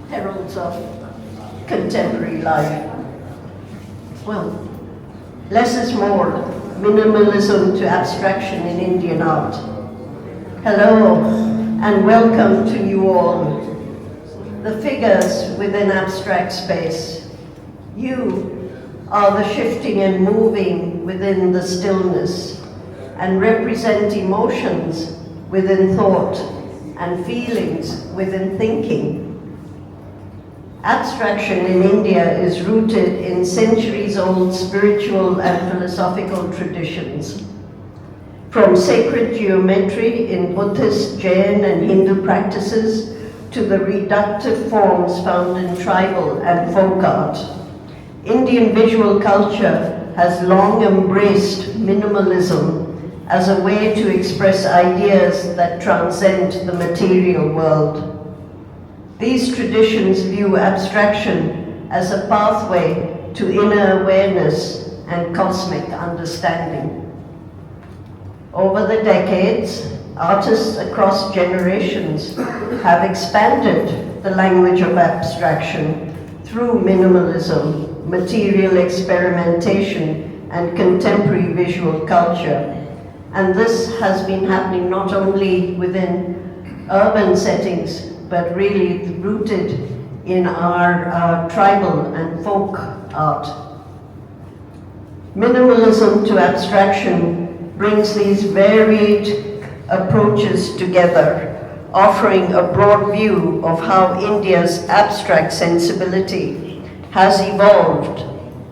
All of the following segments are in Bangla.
Heralds of contemporary life. Well, less is more, minimalism to abstraction in Indian art. Hello, and welcome to you all. The figures within abstract space. You are the shifting and moving within the stillness, and represent emotions within thought, and feelings within thinking. Abstraction in India is rooted in centuries-old spiritual and philosophical traditions. From sacred geometry in Buddhist, Jain, and Hindu practices to the reductive forms found in tribal and folk art, Indian visual culture has long embraced minimalism as a way to express ideas that transcend the material world. These traditions view abstraction as a pathway to inner awareness and cosmic understanding. Over the decades, artists across generations have expanded the language of abstraction through minimalism, material experimentation, and contemporary visual culture. And this has been happening not only within urban settings, but really rooted in our tribal and folk art. Minimalism to abstraction brings these varied approaches together, offering a broad view of how India's abstract sensibility has evolved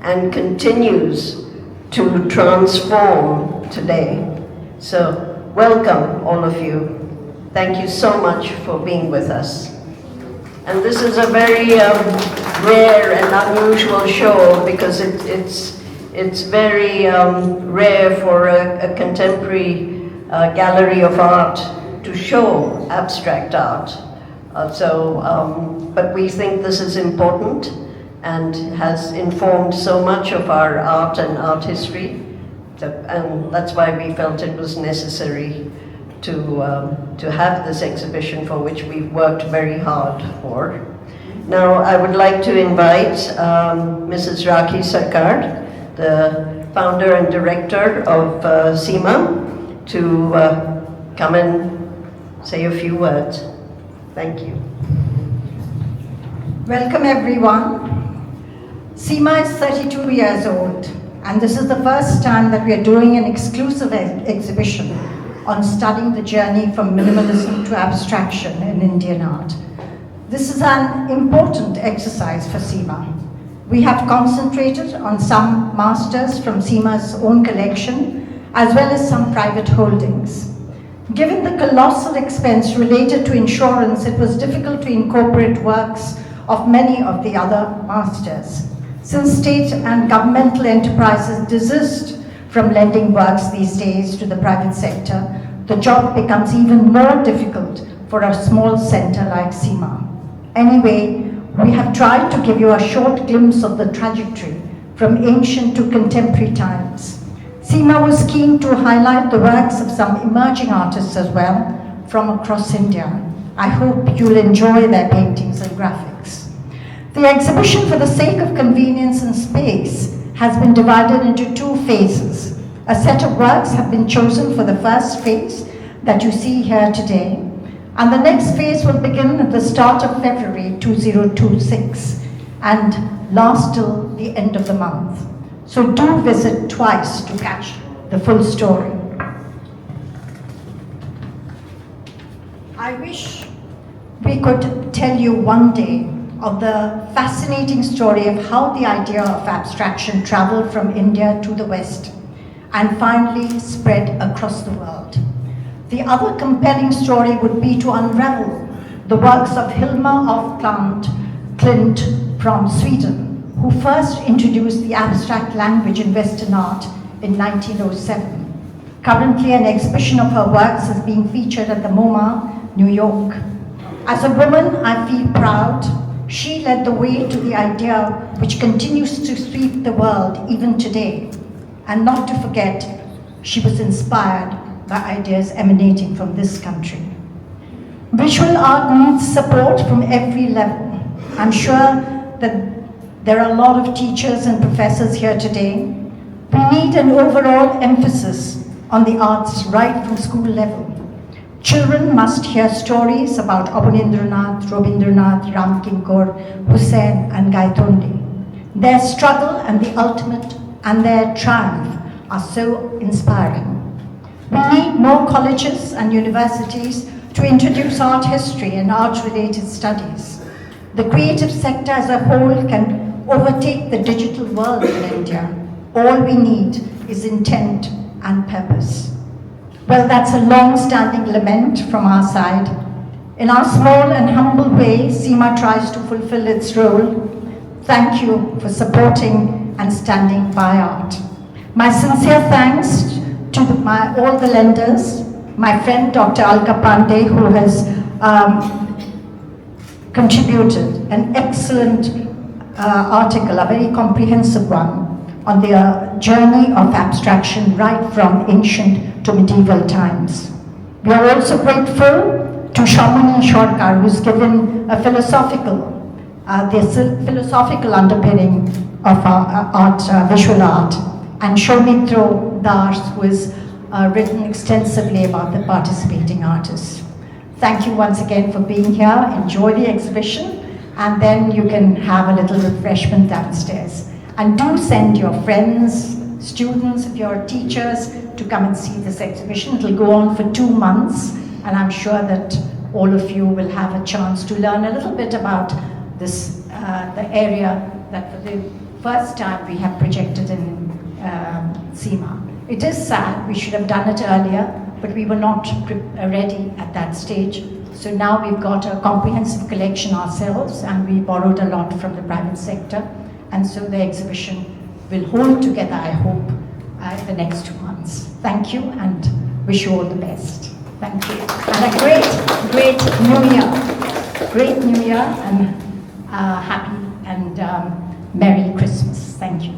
and continues to transform today. So, welcome all of you. Thank you so much for being with us. And this is a very rare and unusual show because it's very rare for a contemporary gallery of art to show abstract art. But we think this is important and has informed so much of our art and art history. And that's why we felt it was necessary to have this exhibition, for which we've worked very hard for. Now I would like to invite Mrs. Rakhi Sarkar, the founder and director of CIMA, to come and say a few words. Thank you. Welcome everyone. CIMA is 32 years old, and this is the first time that we are doing an exclusive exhibition on studying the journey from minimalism to abstraction in Indian art. This is an important exercise for CIMA. We have concentrated on some masters from CIMA's own collection, as well as some private holdings. Given the colossal expense related to insurance, it was difficult to incorporate works of many of the other masters. Since state and governmental enterprises desist from lending works these days to the private sector, the job becomes even more difficult for a small center like CIMA. Anyway, we have tried to give you a short glimpse of the trajectory from ancient to contemporary times. CIMA was keen to highlight the works of some emerging artists as well from across India. I hope you'll enjoy their paintings and graphics. The exhibition, for the sake of convenience and space, has been divided into two phases. A set of works have been chosen for the first phase that you see here today, and the next phase will begin at the start of February 2026 and last till the end of the month. So do visit twice to catch the full story. I wish we could tell you one day of the fascinating story of how the idea of abstraction traveled from India to the West and finally spread across the world. The other compelling story would be to unravel the works of Hilma af Klint from Sweden, who first introduced the abstract language in Western art in 1907. Currently, an exhibition of her works is being featured at the MoMA, New York. As a woman, I feel proud She led the way to the idea which continues to sweep the world even today. And not to forget, she was inspired by ideas emanating from this country. Visual art needs support from every level. I'm sure that there are a lot of teachers and professors here today. We need an overall emphasis on the arts right from school level. Children must hear stories about Abanindranath, Robindranath, Ram Kinkor, Hussain and Gaitonde. Their struggle and the ultimate and their triumph are so inspiring. We need more colleges and universities to introduce art history and art-related studies. The creative sector as a whole can overtake the digital world in India. All we need is intent and purpose. Well, that's a long-standing lament from our side. In our small and humble way, SEMA tries to fulfill its role. Thank you for supporting and standing by art. My sincere thanks to all the lenders, my friend Dr. Alka Pandey, who has contributed an excellent article, a very comprehensive one, on the journey of abstraction right from ancient to medieval times. We are also grateful to Shamini Shorkar, who's given a philosophical underpinning of our visual art, and Shoumitro Das, who has written extensively about the participating artists. Thank you once again for being here. Enjoy the exhibition, and then you can have a little refreshment downstairs. And do send your friends, students, if you're teachers, to come and see this exhibition. It'll go on for 2 months, and I'm sure that all of you will have a chance to learn a little bit about this, the area that for the first time we have projected in SEMA. It is sad, we should have done it earlier, but we were not ready at that stage. So now we've got a comprehensive collection ourselves, and we borrowed a lot from the private sector. And so the exhibition will hold together, I hope, in the next 2 months. Thank you, and wish you all the best. Thank you. And a great New Year. Great New Year, and happy and Merry Christmas. Thank you.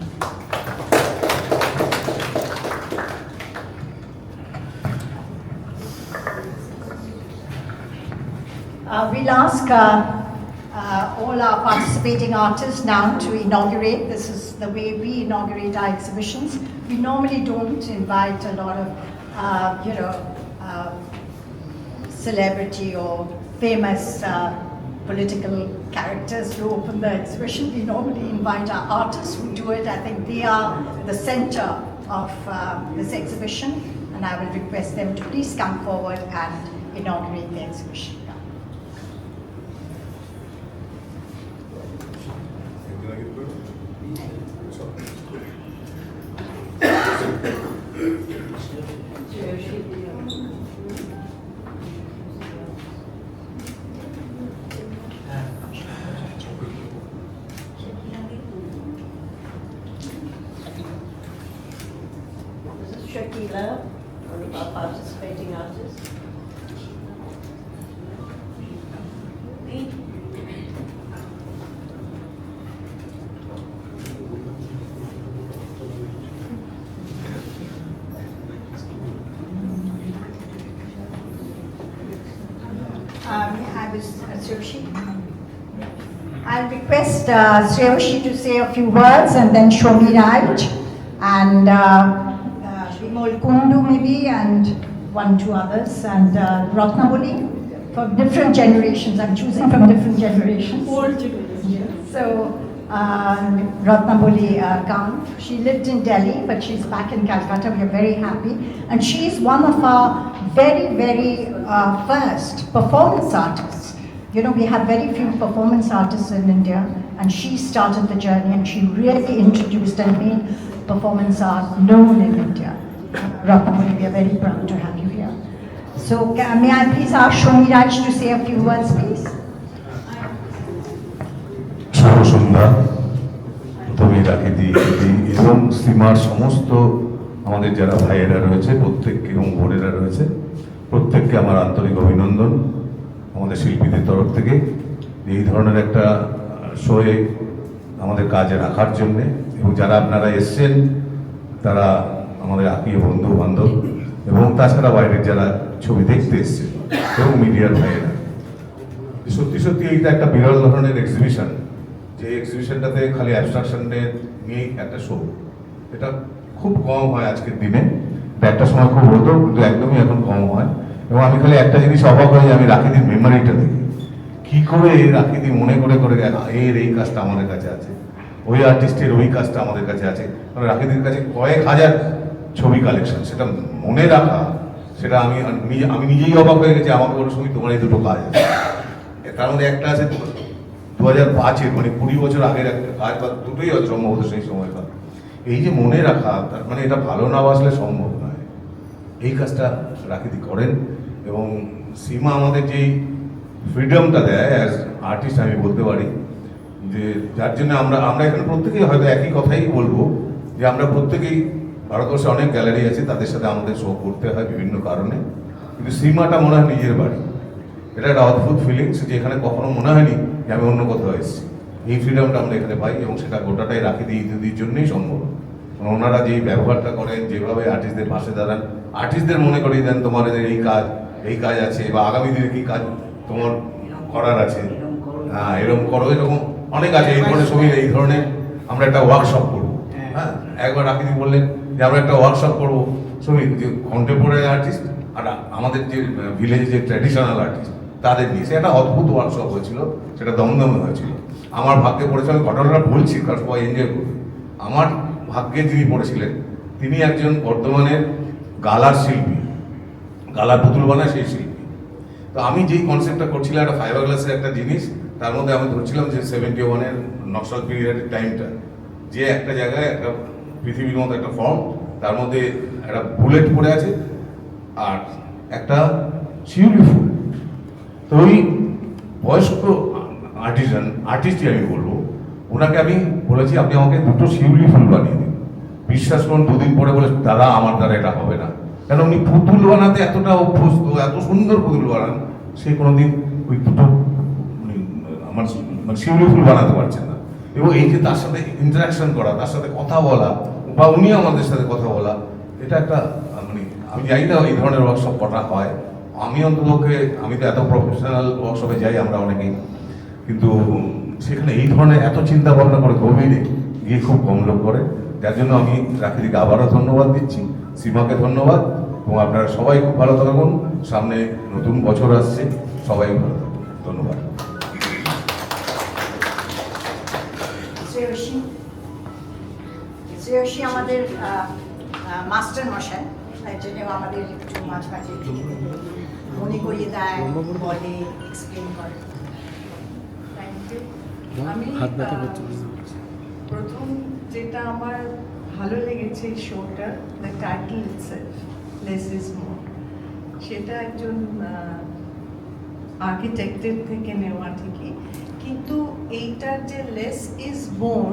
We'll ask all our participating artists now to inaugurate. This is the way we inaugurate our exhibitions. We normally don't invite a lot of, celebrity or famous political characters to open the exhibition. We normally invite our artists who do it. I think they are the center of this exhibition, and I will request them to please come forward and inaugurate the exhibition. Shakila, one of our participating artists. I was Sreyoshi. I'll request Sreyoshi to say a few words, and then Shomi Raj and Vimol Kundu maybe, and 1-2 others, and Ratnaboli, from different generations. I'm choosing from different generations. Old generations. So Ratnaboli Khan, she lived in Delhi, but she's back in Calcutta. We are very happy, and she's one of our very first performance artists. You know, we have very few performance artists in India, and she started the journey, and she really introduced and made performance art known in India. Ratnaboli, we are very proud to have you here. So may I please ask Shomi Raj to say a few words, please? শুভ সন্ধ্যা। প্রথমে রাখি দিই এবং সীমার সমস্ত আমাদের যারা ভাইয়েরা রয়েছে প্রত্যেককে এবং বোনেরা রয়েছে প্রত্যেককে আমার আন্তরিক অভিনন্দন আমাদের শিল্পীদের তরফ থেকে। এই ধরনের একটা শোয়ে আমাদের কাজে রাখার জন্যে, এবং যারা আপনারা এসছেন তারা আমাদের আত্মীয় বন্ধু বান্ধব এবং তাছাড়া বাইরের যারা ছবি দেখতে এসছে এবং মিডিয়ার ভাইয়েরা। সত্যি সত্যি এইটা একটা বিরল ধরনের এক্সিবিশন, যে এক্সিবিশনটাতে খালি অ্যাবস্ট্রাকশনের নিয়েই একটা শো। এটা খুব কম হয় আজকের দিনে, একটা সময় খুব হতো কিন্তু একদমই এখন কম হয়। এবং আমি খালি একটা জিনিস অবাক হয়ে যাই, আমি রাখিদির মেমোরিটা দেখি, কি করে রাখিদি মনে করে করে এর এই কাজটা আমাদের কাছে আছে, ওই আর্টিস্টের ওই কাজটা আমাদের কাছে আছে। কারণ রাখিদির কাছে কয়েক হাজার ছবি কালেকশন, সেটা মনে রাখা, সেটা আমি নিজেই অবাক হয়ে গেছি। আমাকে বলো সঙ্গে তোমার এই দুটো কাজ আছে, তার মধ্যে একটা আছে 2005-এর, মানে 20 বছর আগের একটা কাজ, বা দুটোই আছে সম্ভবত সেই সময়কার। এই যে মনে রাখা, তার মানে এটা ভালো না বাসলে সম্ভব নয়। এই কাজটা রাখিদি করেন, এবং সীমা আমাদের যেই ফ্রিডমটা দেয় অ্যাজ আর্টিস্ট, আমি বলতে পারি যে যার জন্য আমরা এখানে প্রত্যেকেই হয়তো একই কথাই বলবো, যে আমরা প্রত্যেকেই, ভারতবর্ষে অনেক গ্যালারি আছে, তাদের সাথে আমাদের শো করতে হয় বিভিন্ন কারণে, কিন্তু সীমাটা মনে হয় নিজের বাড়ি। এটা একটা অদ্ভুত ফিলিংস, যে এখানে কখনো মনে হয়নি যে আমি অন্য কোথাও এসেছি। এই ফ্রিডমটা আমরা এখানে পাই, এবং সেটা গোটাটাই রাখিদি ইত্যাদির জন্যই সম্ভব। ওনারা যেই ব্যবহারটা করেন, যেভাবে আর্টিস্টদের পাশে দাঁড়ান, আর্টিস্টদের মনে করিয়ে দেন তোমাদের এই কাজ আছে, বা আগামী দিনে কি কাজ তোমার করার আছে, হ্যাঁ এরকম করো, এরকম অনেক আছে। এই ধরনের ছবি, এই ধরনের আমরা একটা ওয়ার্কশপ করবো। হ্যাঁ, একবার রাখিদি বললেন যে আমরা একটা ওয়ার্কশপ করবো ছবি, যে কন্টেম্পোরারি আর্টিস্ট আর আমাদের যে ভিলেজ যে ট্র্যাডিশনাল আর্টিস্ট তাদের নিয়ে, সে একটা অদ্ভুত ওয়ার্কশপ হয়েছিল, সেটা দমদমে হয়েছিল। আমার ভাগ্যে পড়েছে, আমি ঘটনাটা বলছি কারণ সবাই এনজয় করবে। আমার ভাগ্যে যিনি পড়েছিলেন তিনি একজন বর্ধমানের গালার শিল্পী, গালার পুতুল বানায় সেই শিল্পী। তো আমি যেই কনসেপ্টটা করছিলাম, একটা ফাইবার গ্লাসের একটা জিনিস, তার মধ্যে আমি ধরছিলাম যে 71-এর নকশাল পিরিয়ডের টাইমটা, যে একটা জায়গায় একটা পৃথিবীর মতো একটা ফর্ম, তার মধ্যে একটা বুলেট পড়ে আছে আর একটা শিউলি ফুল। তো ওই বয়স্ক আর্টিস্টই আমি বলবো, ওনাকে আমি বলেছি আপনি আমাকে দুটো শিউলি ফুল বানিয়ে দিন। বিশ্বাস করুন, 2 দিন পরে বলে দাদা আমার দ্বারা এটা হবে না। কেন উনি পুতুল বানাতে এতটা অভ্যস্ত, এত সুন্দর পুতুল বানান, সে কোনোদিন ওই দুটো আমার শিউলি ফুল বানাতে পারছেন না। এবং এই যে তার সাথে ইন্টারাকশন করা, তার সাথে কথা বলা, বা উনি আমাদের সাথে কথা বলা, এটা একটা মানে আমি জানি না এই ধরনের ওয়ার্কশপ করা হয়। আমি অন্ততপক্ষে, আমি তো এত প্রফেশনাল ওয়ার্কশপে যাই আমরা অনেকেই, কিন্তু সেখানে এই ধরনের এত চিন্তা ভাবনা করে গভীরে গিয়ে খুব কম লোক করে। যার জন্য আমি রাখিদিকে আবারও ধন্যবাদ দিচ্ছি, সীমাকে ধন্যবাদ, এবং আপনারা সবাই খুব ভালো থাকুন। সামনে নতুন বছর আসছে, সবাই ভালো থাকুন। ধন্যবাদ। শ্রেয়সী আমাদের মাস্টার মশাই, তাই জন্য আমাদের একটু মাঝে মাঝে মনে করিয়ে দেয়, বলে, এক্সপ্লেন করে। আমি প্রথম যেটা আমার ভালো লেগেছে এই শোটা, the title itself, less is more, সেটা একজন আর্কিটেক্টের থেকে নেওয়া ঠিকই, কিন্তু এইটার যে লেস ইজ মোর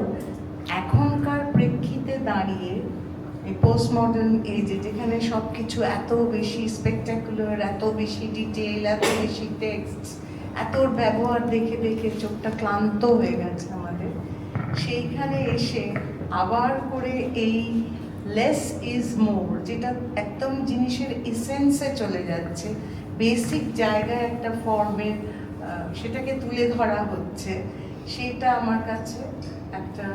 এখনকার প্রেক্ষিতে দাঁড়িয়ে, এই পোস্ট মডার্ন এজে যেখানে সব কিছু এত বেশি স্পেকটাকুলার, এত বেশি ডিটেল, এত বেশি টেক্সট, এতর ব্যবহার দেখে দেখে চোখটা ক্লান্ত হয়ে গেছে আমাদের, সেইখানে এসে আবার করে এই লেস ইজ মোর, যেটা একদম জিনিসের এসেন্সে চলে যাচ্ছে, বেসিক জায়গায় একটা ফর্মের সেটাকে তুলে ধরা হচ্ছে, সেটা আমার কাছে একটা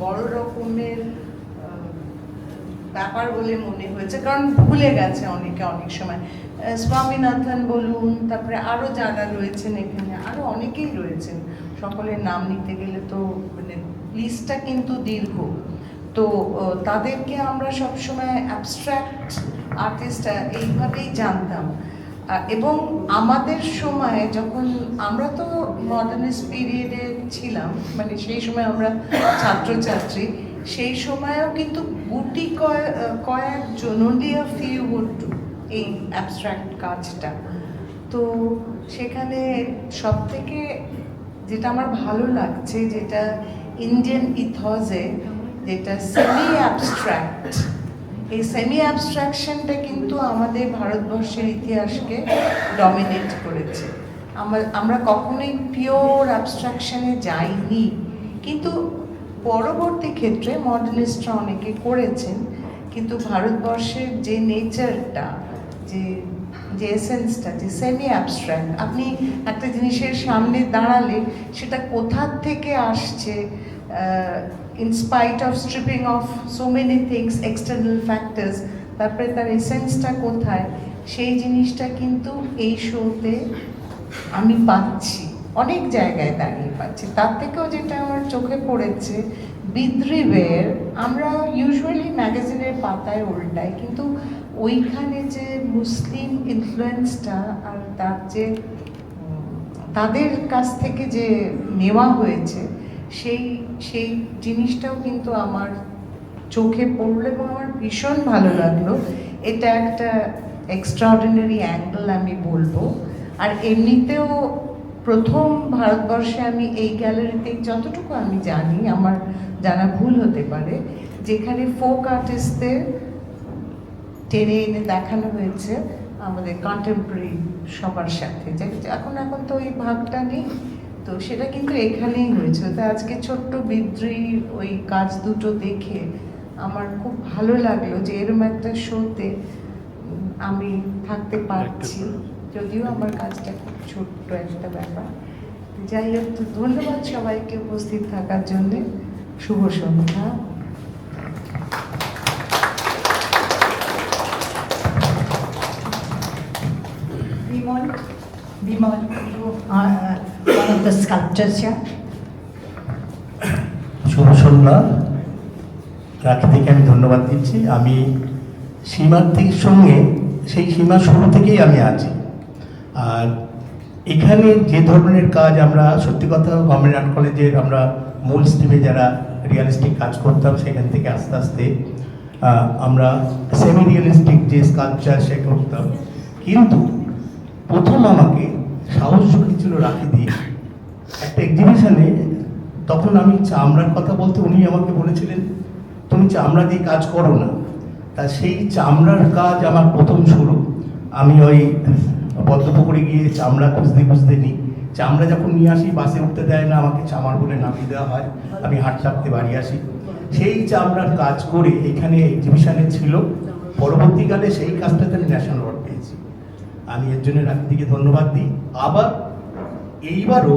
বড় রকমের ব্যাপার বলে মনে হয়েছে। কারণ ভুলে গেছে অনেকে অনেক সময়, স্বামীনাথন বলুন, তারপরে আরও যারা রয়েছেন এখানে, আরও অনেকেই রয়েছেন, সকলের নাম নিতে গেলে তো মানে লিস্টটা কিন্তু দীর্ঘ। তো তাদেরকে আমরা সবসময় অ্যাবস্ট্রাক্ট আর্টিস্ট এইভাবেই জানতাম, এবং আমাদের সময় যখন আমরা তো মডার্নিস্ট পিরিয়ডে ছিলাম, মানে সেই সময় আমরা ছাত্রছাত্রী, সেই সময়েও কিন্তু গুটি কয়েকজন, only a few would do এই অ্যাবস্ট্রাক্ট কাজটা। তো সেখানে সব থেকে যেটা আমার ভালো লাগছে, যেটা ইন্ডিয়ান ইথসে, যেটা সেমি অ্যাবস্ট্রাক্ট, এই সেমি অ্যাবস্ট্রাকশনটা কিন্তু আমাদের ভারতবর্ষের ইতিহাসকে ডমিনেট করেছে। আমরা কখনোই পিওর অ্যাবস্ট্রাকশনে যাইনি, কিন্তু পরবর্তী ক্ষেত্রে মডার্নিস্টরা অনেকে করেছেন, কিন্তু ভারতবর্ষের যে নেচারটা, যে এসেন্সটা, যে সেমি অ্যাবস্ট্রাক্ট, আপনি একটা জিনিসের সামনে দাঁড়ালে সেটা কোথা থেকে আসছে, in spite of stripping off so many things, external factors, তারপরে তার এসেন্সটা কোথায়, সেই জিনিসটা কিন্তু এই শোতে আমি পাচ্ছি, অনেক জায়গায় দাঁড়িয়ে পাচ্ছি। তার থেকেও যেটা আমার চোখে পড়েছে, বিদ্রিবের আমরা ইউজুয়ালি ম্যাগাজিনের পাতায় উল্টাই, কিন্তু ওইখানে যে মুসলিম ইনফ্লুয়েন্সটা আর তার যে তাদের কাছ থেকে যে নেওয়া হয়েছে, সেই জিনিসটাও কিন্তু আমার চোখে পড়লো এবং আমার ভীষণ ভালো লাগলো। এটা একটা এক্সট্রাঅর্ডিনারি অ্যাঙ্গেল আমি বলবো। আর এমনিতেও প্রথম ভারতবর্ষে আমি এই গ্যালারিতে, যতটুকু আমি জানি, আমার জানা ভুল হতে পারে, যেখানে ফোক আর্টিস্টদের টেনে এনে দেখানো হয়েছে আমাদের কন্টেম্পোরারি সবার সাথে। এখন তো ওই ভাগটা নেই, তো সেটা কিন্তু এখানেই হয়েছে। তো আজকে ছোট্ট বিদ্রোহীর ওই কাজ দুটো দেখে আমার খুব ভালো লাগলো যে এরম একটা শোতে আমি থাকতে পারছি, যদিও আমার কাজটা খুব ছোট্ট একটা ব্যাপার। যাই হোক, তো ধন্যবাদ সবাইকে উপস্থিত থাকার জন্যে। শুভ সন্ধ্যা। Bimal, one of the sculptors here. শুভ সন্ধ্যা। রাখিদিকে আমি ধন্যবাদ দিচ্ছি। আমি সীমার্থীর সঙ্গে সেই সীমা শুরু থেকেই আমি আছি। আর এখানে যে ধরনের কাজ আমরা, সত্যি কথা, গভর্নমেন্ট আর্ট কলেজের আমরা মূল স্ট্রিমে যারা রিয়েলিস্টিক কাজ করতাম, সেখান থেকে আস্তে আস্তে আমরা সেমি রিয়েলিস্টিক যে স্কাল্পচার সে করতাম। কিন্তু প্রথম আমাকে সাহস জুগিয়েছিল রাখিদি একটা এক্সিবিশনে। তখন আমি চামড়ার কথা বলতে উনি আমাকে বলেছিলেন, তুমি চামড়া দিয়ে কাজ করো না। তা সেই চামড়ার কাজ আমার প্রথম শুরু। আমি ওই পদ্মপুকুরে গিয়ে চামড়া খুঁজতে নিই। চামড়া যখন নিয়ে আসি, বাসে উঠতে দেয় না, আমাকে চামার বলে নামিয়ে দেওয়া হয়, আমি হাঁটতে হাঁটতে বাড়ি আসি। সেই চামড়ার কাজ করে এখানে এক্সিবিশনে ছিল। পরবর্তীকালে সেই কাজটাতে আমি ন্যাশনাল অ্যাওয়ার্ড পেয়েছি। আমি এর জন্য রাখিদিকে ধন্যবাদ দিই। আবার এইবারও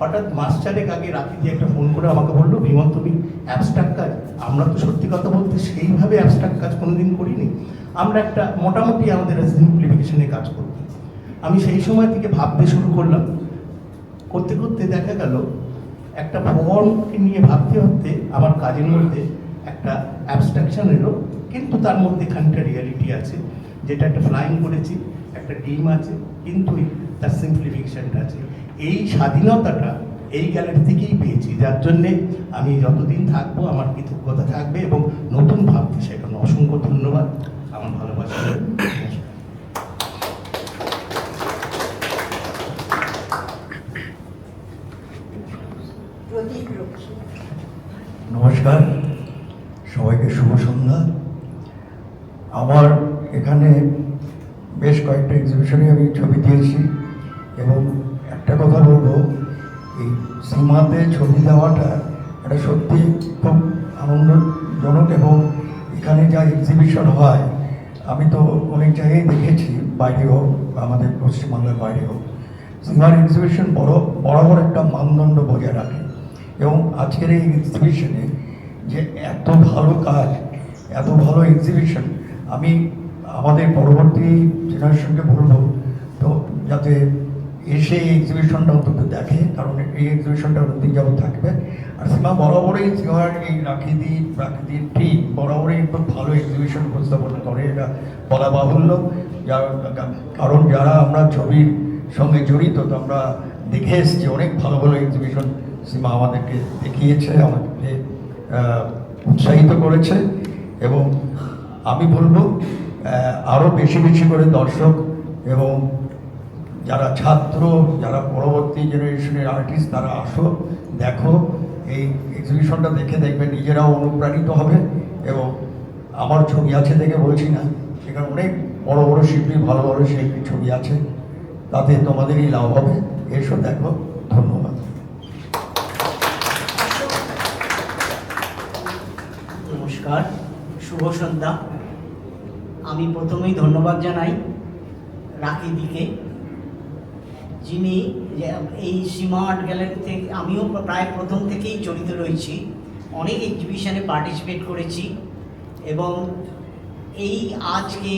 হঠাৎ মাস চারেক আগে রাখিদি একটা ফোন করে আমাকে বললো, বিমল তুমি অ্যাবস্ট্রাক্ট কাজ, আমরা তো সত্যি কথা বলতে সেইভাবে অ্যাবস্ট্রাক্ট কাজ কোনোদিন করিনি, আমরা একটা মোটামুটি আমাদের সিম্পলিফিকেশনে কাজ করতাম। আমি সেই সময় থেকে ভাবতে শুরু করলাম। করতে করতে দেখা গেল একটা ফর্মকে নিয়ে ভাবতে আমার কাজের মধ্যে একটা অ্যাবস্ট্রাকশন এলো, কিন্তু তার মধ্যে খানিকটা রিয়ালিটি আছে। যেটা একটা ফ্লাইং করেছি, একটা ডিম আছে, কিন্তু তার সিম্পলিফিকেশনটা আছে। এই স্বাধীনতাটা এই গ্যালারি থেকেই পেয়েছি, যার জন্যে আমি যতদিন থাকবো আমার কৃতজ্ঞতা থাকবে এবং নতুন ভাবতে শেখানো। অসংখ্য ধন্যবাদ, আমার ভালোবাসা। নমস্কার, সবাইকে শুভ সন্ধ্যা। আমার এখানে বেশ কয়েকটা এক্সিবিশনে আমি ছবি দিয়েছি এবং একটা কথা বলবো, এই সীমাতে ছবি দেওয়াটা এটা সত্যি খুব আনন্দজনক। এবং এখানে যা এক্সিবিশন হয়, আমি তো অনেক জায়গায় দেখেছি, বাইরেও, আমাদের পশ্চিমবাংলার বাইরেও সীমার এক্সিবিশন বরাবর একটা মানদণ্ড বজায় রাখে। এবং আজকের এই এক্সিবিশনে যে এত ভালো কাজ, এত ভালো এক্সিবিশন, আমি আমাদের পরবর্তী জেনারেশনকে বলবো তো যাতে এসে এই এক্সিবিশনটা অন্তত দেখে, কারণ এই এক্সিবিশনটা অনেকদিন যাবত থাকবে। আর সীমা বরাবরই, সীমার এই রাখিদির টিম বরাবরই খুব ভালো এক্সিবিশন উপস্থাপনা করে, এটা বলা বাহুল্য। কারণ যারা আমরা ছবির সঙ্গে জড়িত, তো আমরা দেখে এসেছি অনেক ভালো ভালো এক্সিবিশন সীমা আমাদেরকে দেখিয়েছে, আমাদেরকে উৎসাহিত করেছে। এবং আমি বলবো আরও বেশি বেশি করে দর্শক এবং যারা ছাত্র, যারা পরবর্তী জেনারেশনের আর্টিস্ট, তারা আসো, দেখো, এই এক্সিবিশনটা দেখে দেখবে নিজেরাও অনুপ্রাণিত হবে। এবং আমার ছবি আছে দেখে বলছি না, সেখানে অনেক বড় বড় শিল্পী, ভালো ভালো শিল্পীর ছবি আছে, তাতে তোমাদেরই লাভ হবে। এসো দেখো। ধন্যবাদ। নমস্কার, শুভ সন্ধ্যা। আমি প্রথমেই ধন্যবাদ জানাই রাকিদিকে, যিনি এই সীমা আর্ট গ্যালারি থেকে, আমিও প্রায় প্রথম থেকেই জড়িত রয়েছি, অনেক এক্সিবিশনে পার্টিসিপেট করেছি এবং এই আজকে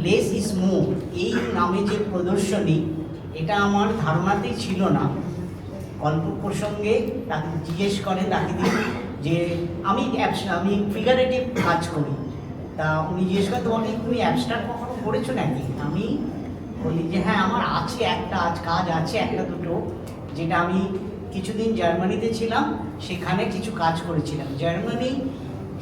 লেস ইজ মোর এই নামে যে প্রদর্শনী, এটা আমার ধারণাতেই ছিল না। গল্প প্রসঙ্গে তাকে জিজ্ঞেস করে রাকিদি যে আমি ফিগারেটিভ কাজ করি, তা উনি জিজ্ঞেস করে তোমাকে তুমি অ্যাবস্ট্রাক্ট কখনো করেছো নাকি? আমি বলি যে হ্যাঁ, আমার আছে একটা কাজ আছে একটা দুটো, যেটা আমি কিছুদিন জার্মানিতে ছিলাম, সেখানে কিছু কাজ করেছিলাম। জার্মানি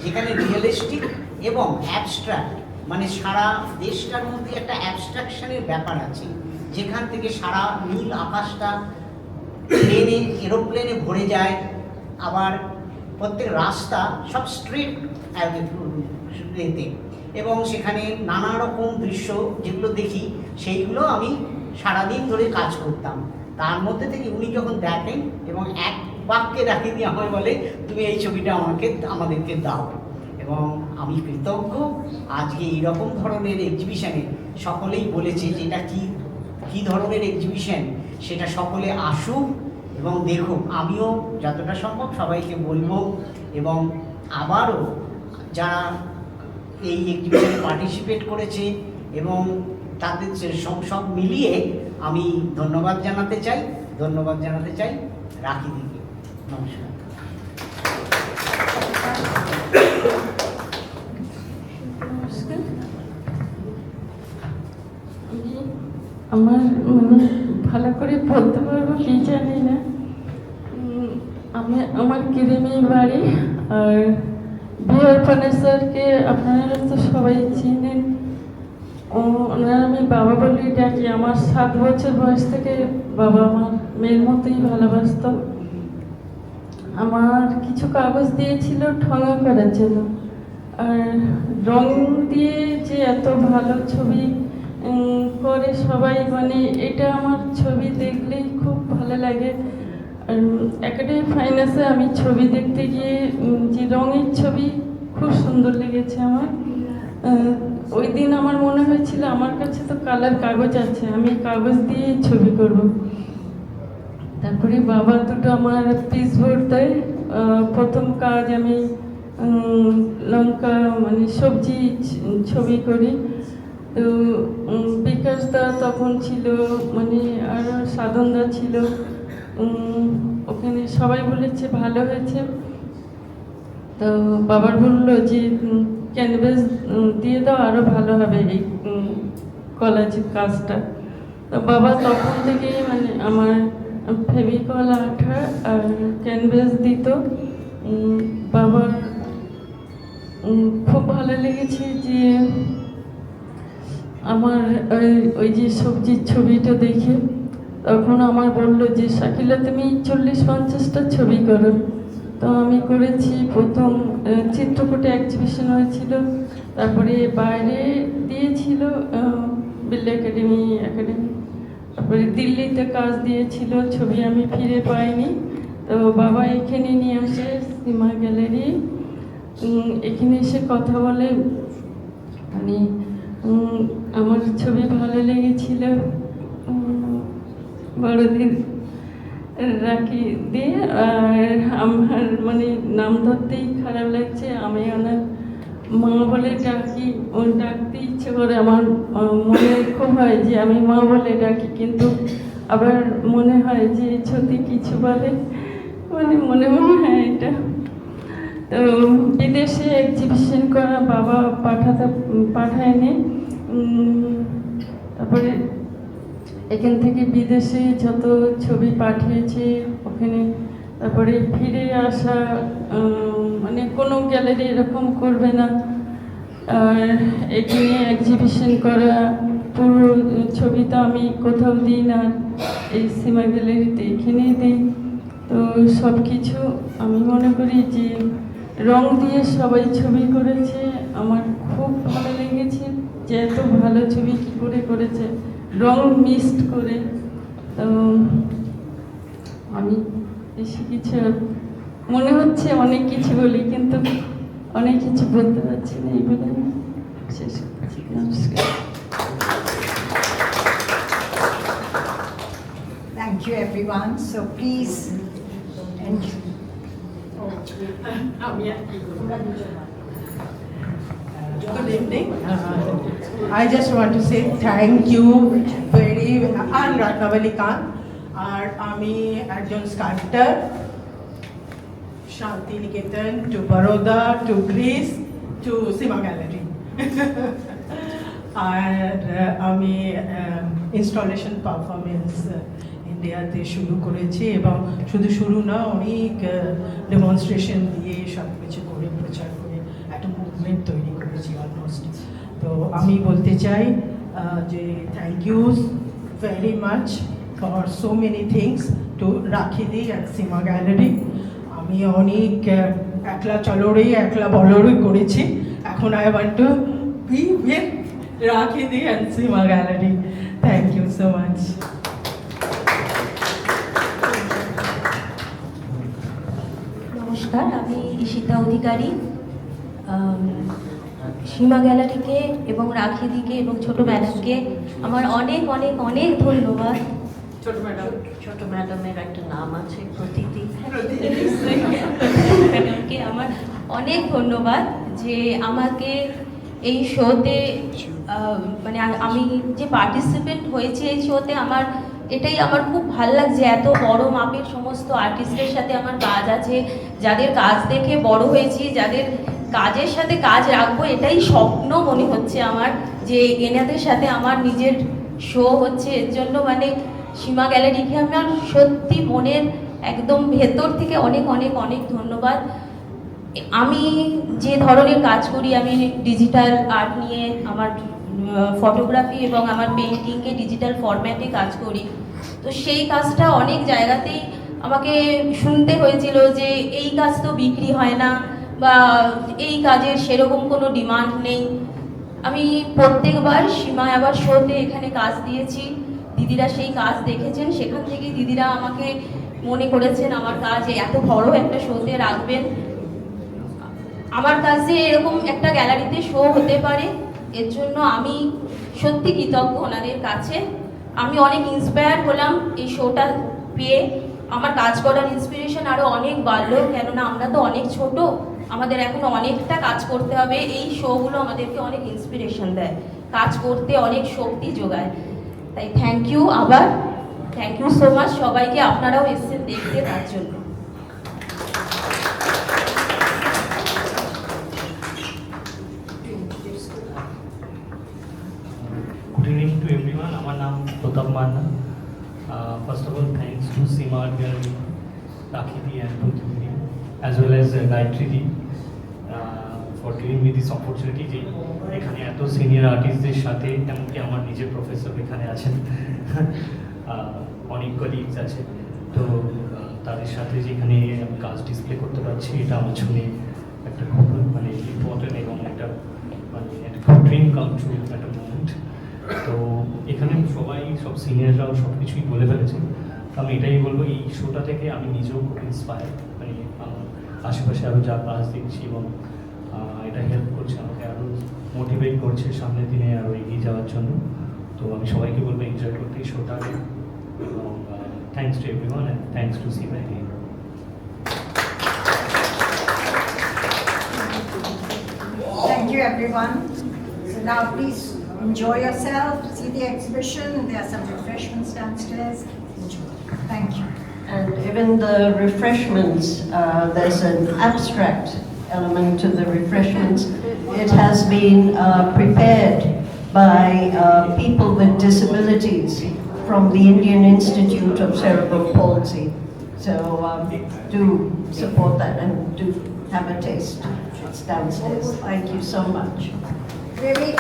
যেখানে রিয়েলিস্টিক এবং অ্যাবস্ট্রাক্ট, মানে সারা দেশটার মধ্যে একটা অ্যাবস্ট্রাকশনের ব্যাপার আছে, যেখান থেকে সারা নীল আকাশটা প্লেনে এরোপ্লেনে ভরে যায়, আবার প্রত্যেক রাস্তা সব স্ট্রেট এতে, এবং সেখানে নানা রকম দৃশ্য যেগুলো দেখি সেইগুলো আমি সারাদিন ধরে কাজ করতাম। তার মধ্যে থেকে উনি যখন দেখেন এবং এক বাক্যে রাখি দিয়ে আমায় বলে তুমি এই ছবিটা আমাদেরকে দাও, এবং আমি কৃতজ্ঞ। আজকে এইরকম ধরনের এক্সিবিশনে সকলেই বলেছে যে এটা কী ধরনের এক্সিবিশন, সেটা সকলে আসুক এবং দেখুক। আমিও যতটা সম্ভব সবাইকে বলবো, এবং আবারও যারা এই এক্সিবিশনে পার্টিসিপেট করেছে এবং তাদের সব মিলিয়ে আমি ধন্যবাদ জানাতে চাই রাকিদিকে। নমস্কার। নমস্কার। আমার মানে ভালো করে বলতে পারবো কি জানি না। আমার কিরিমের বাড়ি, আর বিহার ফার্নিচারকে আপনারা তো সবাই চিনেন। ওনার আমি বাবা বলি ডাকি। আমার 7 বছর বয়স থেকে বাবা আমার মেয়ের মতোই ভালোবাসত। আমার কিছু কাগজ দিয়েছিল ঠঙা করার জন্য, আর রং দিয়ে যে এত ভালো ছবি করে সবাই, মানে এটা আমার ছবি দেখলেই খুব ভালো লাগে। একাডেমি ফাইন্যান্সে আমি ছবি দেখতে গিয়ে যে রঙের ছবি খুব সুন্দর লেগেছে আমার। ওই দিন আমার মনে হয়েছিল আমার কাছে তো কালার কাগজ আছে, আমি কাগজ দিয়ে ছবি করব। তারপরে বাবা দুটো আমার পিসবোর্ড দেয়। প্রথম কাজ আমি লঙ্কা মানে সবজি ছবি করি। তো বিকাশ দা তখন ছিল, মানে আরও সাধনদা ছিল। ওখানে সবাই বলেছে ভালো হয়েছে। তো বাবার বললো যে ক্যানভাস দিয়ে দাও, আরও ভালো হবে এই কলেজের কাজটা। তো বাবা তখন থেকেই মানে আমার ফেভিকল আঠা আর ক্যানভাস দিত। বাবার খুব ভালো লেগেছে যে আমার ওই যে সবজির ছবিটা দেখে তখন আমার বললো যে শাকিলা তুমি 40-50টা ছবি করো। তো আমি করেছি। প্রথম চিত্রকূটে এক্সিবিশন হয়েছিল, তারপরে বাইরে দিয়েছিল বিল্লা একাডেমি, তারপরে দিল্লিতে কাজ দিয়েছিল, ছবি আমি ফিরে পাইনি। তো বাবা এখানে নিয়ে আসে সীমা গ্যালারি, এখানে এসে কথা বলে, মানে আমার ছবি ভালো লেগেছিল। বড়দিন রাখি দিয়ে, আর আমার মানে নাম ধরতেই খারাপ লাগছে, আমি ওনার মা বলে ডাকি। ও ডাকতে ইচ্ছে করে, আমার মনে খুব হয় যে আমি মা বলে ডাকি, কিন্তু আবার মনে হয় যে সত্যি কিছু বলে, মানে মনে হয় এটা। তো বিদেশে এক্সিবিশন করা বাবা পাঠায়নি। তারপরে এখান থেকে বিদেশে যত ছবি পাঠিয়েছে ওখানে, তারপরে ফিরে আসা, মানে কোনো গ্যালারি এরকম করবে না। আর এখানে এক্সিবিশন করা পুরো ছবি তো আমি কোথাও দিই না, এই সীমা গ্যালারিতে এখানেই দিই। তো সব কিছু আমি মনে করি যে রং দিয়ে সবাই ছবি করেছে, আমার খুব ভালো লেগেছে যে এত ভালো ছবি কী করে করেছে, রং মিক্সড করে। তো আমি বেশি কিছু মনে হচ্ছে অনেক কিছু বলি, কিন্তু অনেক কিছু বলতে পারছি না, এই বলে আমি শেষ করছি। নমস্কার। Thank you, everyone. So please, Good evening. I just want to say thank you very. I'm Ratnavali Khan, আর আমি একজন sculptor, Santiniketan to Baroda to Greece to Seema gallery. আর আমি ইনস্টলেশন পারফরমেন্স ইন্ডিয়াতে শুরু করেছি, এবং শুধু শুরু না, অনেক ডেমনস্ট্রেশন দিয়ে সব কিছু করে প্রচার করে একটা মুভমেন্ট তৈরি করেছি অলমোস্ট। তো আমি বলতে চাই যে thank you very much for so many things to রাখিদি অ্যান্ড সীমা গ্যালারি। আমি অনেক একলা চলরেই একলা বলরই করেছি, এখন I want to be with রাখিদি and Seema gallery. Thank you so much. নমস্কার, আমি ঈশিতা অধিকারী। সীমা গ্যালারিকে এবং রাখিদিকে এবং ছোট ম্যাডামকে আমার অনেক অনেক অনেক ধন্যবাদ। ছোট ম্যাডামের একটা নাম আছে, প্রতীতি। ম্যাডামকে আমার অনেক ধন্যবাদ যে আমাকে এই শোতে, মানে আমি যে পার্টিসিপেন্ট হয়েছি এই শোতে, এটাই আমার খুব ভালো লাগছে। এত বড় মাপের সমস্ত আর্টিস্টের সাথে আমার কাজ আছে, যাদের কাজ দেখে বড় হয়েছি, যাদের কাজের সাথে কাজ রাখবো, এটাই স্বপ্ন মনে হচ্ছে আমার, যে এনাদের সাথে আমার নিজের শো হচ্ছে। এর জন্য মানে সীমা গ্যালারিকে আমার সত্যি মনের একদম ভেতর থেকে অনেক অনেক অনেক ধন্যবাদ। আমি যে ধরনের কাজ করি, আমি ডিজিটাল আর্ট নিয়ে, আমার ফটোগ্রাফি এবং আমার পেন্টিংকে ডিজিটাল ফরম্যাটে কাজ করি। তো সেই কাজটা অনেক জায়গাতেই আমাকে শুনতে হয়েছিল যে এই কাজ তো বিক্রি হয় না, বা এই কাজের সেরকম কোনো ডিমান্ড নেই। আমি প্রত্যেকবার সীমা আবার শোতে এখানে কাজ দিয়েছি, দিদিরা সেই কাজ দেখেছেন, সেখান থেকে দিদিরা আমাকে মনে করেছেন আমার কাজ এত বড় একটা শোতে রাখবেন। আমার কাছে এরকম একটা গ্যালারিতে শো হতে পারে, এর জন্য আমি সত্যি কৃতজ্ঞ ওনাদের কাছে। আমি অনেক ইন্সপায়ার হলাম এই শোটা পেয়ে, আমার কাজ করার ইন্সপিরেশন আরও অনেক বাড়লো, কেননা আমরা তো অনেক ছোট, আমাদের এখন অনেকটা কাজ করতে হবে। এই শোগুলো আমাদেরকে অনেক ইন্সপিরেশন দেয়, কাজ করতে অনেক শক্তি যোগায়। তাই থ্যাংক ইউ, আবার থ্যাংক ইউ সো মাচ সবাইকে, আপনারাও এসেছেন দেখতে তার জন্য। Good evening to everyone. আমার নাম প্রতাপ Manna. First of all, thanks to Seema Art Gallery, Rakhidi and Prithvi, as well as Gayatri Di, for giving me this opportunity. যে এখানে এত সিনিয়র আর্টিস্টদের সাথে, এমনকি আমার নিজের প্রফেসর এখানে আছেন, অনেক কলিগস আছে, তো তাদের সাথে যেখানে আমি কাজ ডিসপ্লে করতে পারছি, এটা আমার জন্য একটা খুব মানে ইম্পর্টেন্ট এবং একটা মানে একটা ড্রিম কাম ট্রু একটা মুভমেন্ট। তো এখানে সব সিনিয়ররাও সব কিছুই বলে ফেলেছেন, তো আমি এটাই বলবো, এই শোটা থেকে আমি নিজেও খুব ইন্সপায়ার, মানে আমার আশেপাশে আরও যা কাজ দেখছি, এবং এটা হেল্প করছে আমাকে, আরও মোটিভেট করছে সামনের দিনে আরও এগিয়ে যাওয়ার জন্য। তো আমি সবাইকে বলবো এনজয় করতে এই শোটাকে, এবং thanks to everyone and thanks to Seema again. thank you, everyone. So now please enjoy yourself, see the exhibition. There are some refreshments downstairs. Enjoy. Thank you. And even the refreshments, there's an abstract element to the refreshments. It has been prepared by people with disabilities from the Indian Institute of Cerebral Palsy. So do support that and do have a taste. It's downstairs. Thank you so much. Really,